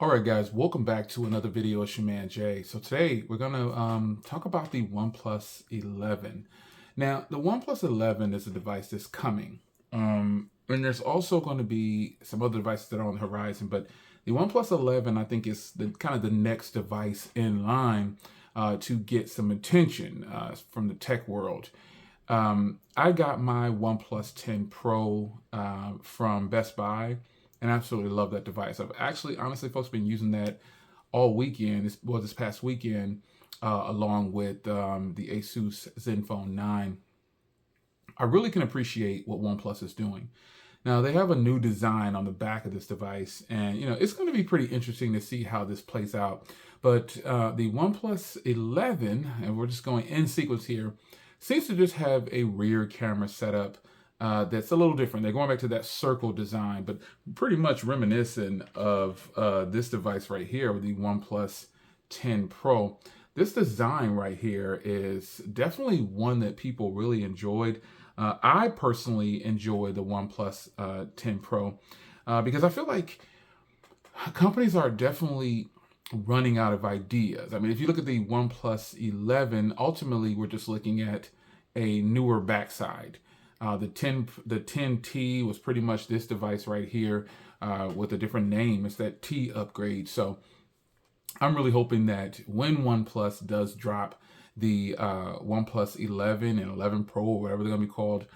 All right, guys, welcome back to another video. It's your man Jay. So today we're gonna talk about the OnePlus 11. Now, the OnePlus 11 is a device that's coming, and there's also going to be some other devices that are on the horizon. But the OnePlus 11, I think, is the kind of the next device in line to get some attention from the tech world. I got my OnePlus 10 Pro from Best Buy and I absolutely love that device. I've actually, honestly, folks, been using that all weekend. This past weekend, along with the Asus Zenfone 9. I really can appreciate what OnePlus is doing. Now they have a new design on the back of this device, and it's going to be pretty interesting to see how this plays out. But the OnePlus 11, and we're just going in sequence here, seems to just have a rear camera setup that's a little different. They're going back to that circle design, but pretty much reminiscent of this device right here with the OnePlus 10 Pro. This design right here is definitely one that people really enjoyed. I personally enjoy the OnePlus 10 Pro because I feel like companies are definitely running out of ideas. I mean, if you look at the OnePlus 11, ultimately we're just looking at a newer backside. The 10T was pretty much this device right here with a different name. It's that T upgrade. So I'm really hoping that when OnePlus does drop the OnePlus 11 and 11 Pro or whatever they're gonna be called,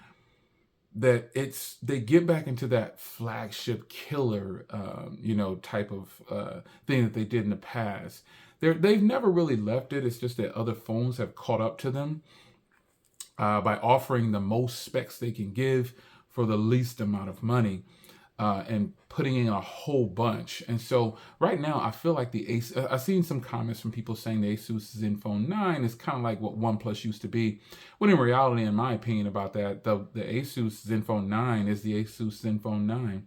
that they get back into that flagship killer, type of thing that they did in the past. They've never really left it. It's just that other phones have caught up to them by offering the most specs they can give for the least amount of money. And putting in a whole bunch. And so right now, I feel like the Asus, I've seen some comments from people saying the Asus Zenfone 9 is kind of like what OnePlus used to be. When in reality, in my opinion about that, the Asus Zenfone 9 is the Asus Zenfone 9.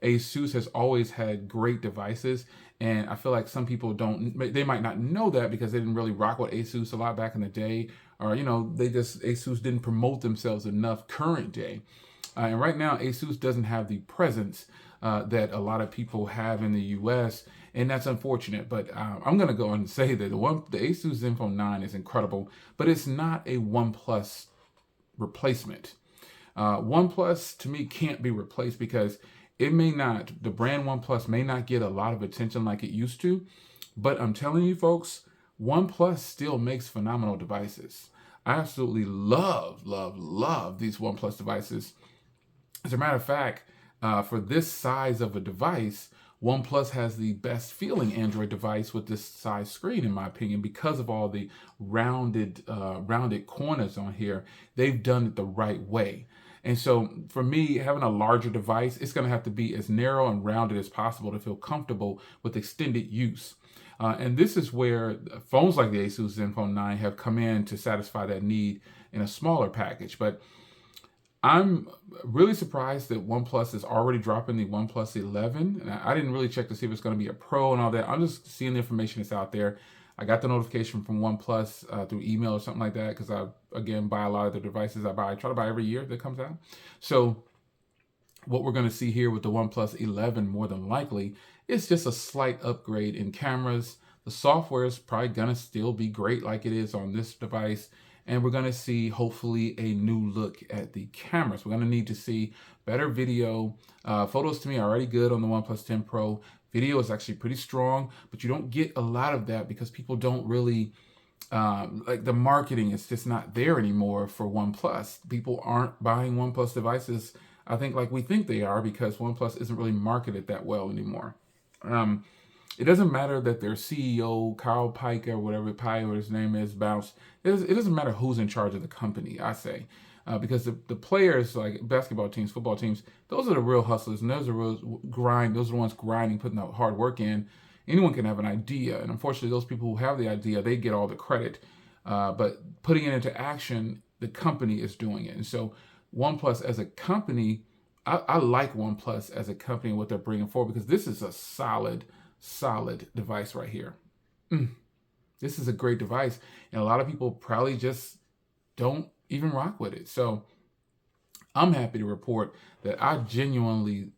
Asus has always had great devices, and I feel like some people they might not know that because they didn't really rock with Asus a lot back in the day, or Asus didn't promote themselves enough current day. And right now, Asus doesn't have the presence that a lot of people have in the US, and that's unfortunate. But I'm going to go and say that the Asus Zenfone 9 is incredible, but it's not a OnePlus replacement. OnePlus, to me, can't be replaced because the brand OnePlus may not get a lot of attention like it used to, but I'm telling you, folks, OnePlus still makes phenomenal devices. I absolutely love, love, love these OnePlus devices. As a matter of fact, for this size of a device, OnePlus has the best feeling Android device with this size screen, in my opinion, because of all the rounded corners on here. They've done it the right way. And so for me, having a larger device, it's going to have to be as narrow and rounded as possible to feel comfortable with extended use. And this is where phones like the Asus Zenfone 9 have come in to satisfy that need in a smaller package. But I'm really surprised that OnePlus is already dropping the OnePlus 11. And I didn't really check to see if it's going to be a Pro and all that. I'm just seeing the information that's out there. I got the notification from OnePlus through email or something like that because I, again, buy a lot of the devices I try to buy every year that comes out. So what we're going to see here with the OnePlus 11 more than likely is just a slight upgrade in cameras. The software is probably going to still be great like it is on this device. And we're going to see, hopefully, a new look at the cameras. We're going to need to see better video. Photos, to me, are already good on the OnePlus 10 Pro. Video is actually pretty strong, but you don't get a lot of that because people don't really, like the marketing is just not there anymore for OnePlus. People aren't buying OnePlus devices, I think, like we think they are because OnePlus isn't really marketed that well anymore. It doesn't matter that their CEO, Carl Pike or whatever his name is, bounced. It doesn't matter who's in charge of the company, I say. Because the players, like basketball teams, football teams, those are the real hustlers, and those are those are the ones grinding, putting the hard work in. Anyone can have an idea, and unfortunately, those people who have the idea, they get all the credit. But putting it into action, the company is doing it. And so OnePlus as a company, I like OnePlus as a company and what they're bringing forward because this is a solid device right here. This is a great device, and a lot of people probably just don't even rock with it. So I'm happy to report that I genuinely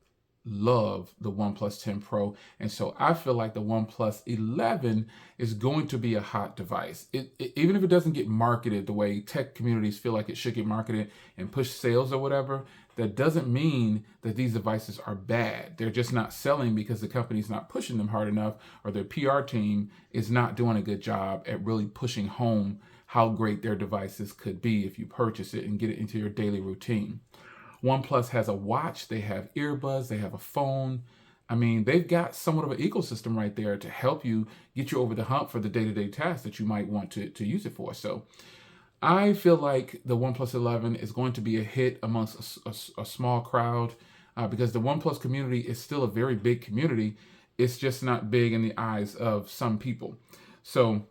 love the OnePlus 10 Pro. And so I feel like the OnePlus 11 is going to be a hot device. Even if it doesn't get marketed the way tech communities feel like it should get marketed and push sales or whatever, that doesn't mean that these devices are bad. They're just not selling because the company's not pushing them hard enough, or their PR team is not doing a good job at really pushing home how great their devices could be if you purchase it and get it into your daily routine. OnePlus has a watch, they have earbuds, they have a phone. I mean, they've got somewhat of an ecosystem right there to help you get you over the hump for the day-to-day tasks that you might want to use it for. So I feel like the OnePlus 11 is going to be a hit amongst a small crowd because the OnePlus community is still a very big community. It's just not big in the eyes of some people. So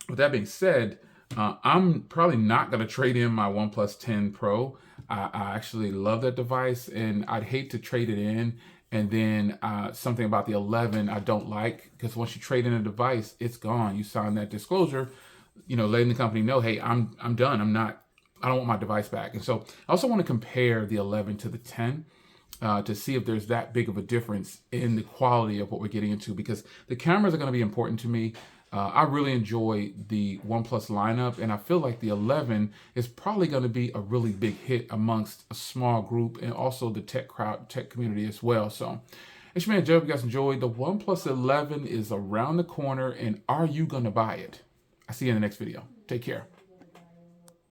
with that being said, I'm probably not going to trade in my OnePlus 10 Pro. I actually love that device, and I'd hate to trade it in. And then something about the 11 I don't like, because once you trade in a device, it's gone. You sign that disclosure, letting the company know, hey, I'm done. I don't want my device back. And so I also want to compare the 11 to the 10. To see if there's that big of a difference in the quality of what we're getting into, because the cameras are going to be important to me. I really enjoy the OnePlus lineup, and I feel like the 11 is probably going to be a really big hit amongst a small group and also the tech community as well. So, it's your man Joe. If you guys enjoyed, the OnePlus 11 is around the corner, and are you going to buy it? I'll see you in the next video. Take care.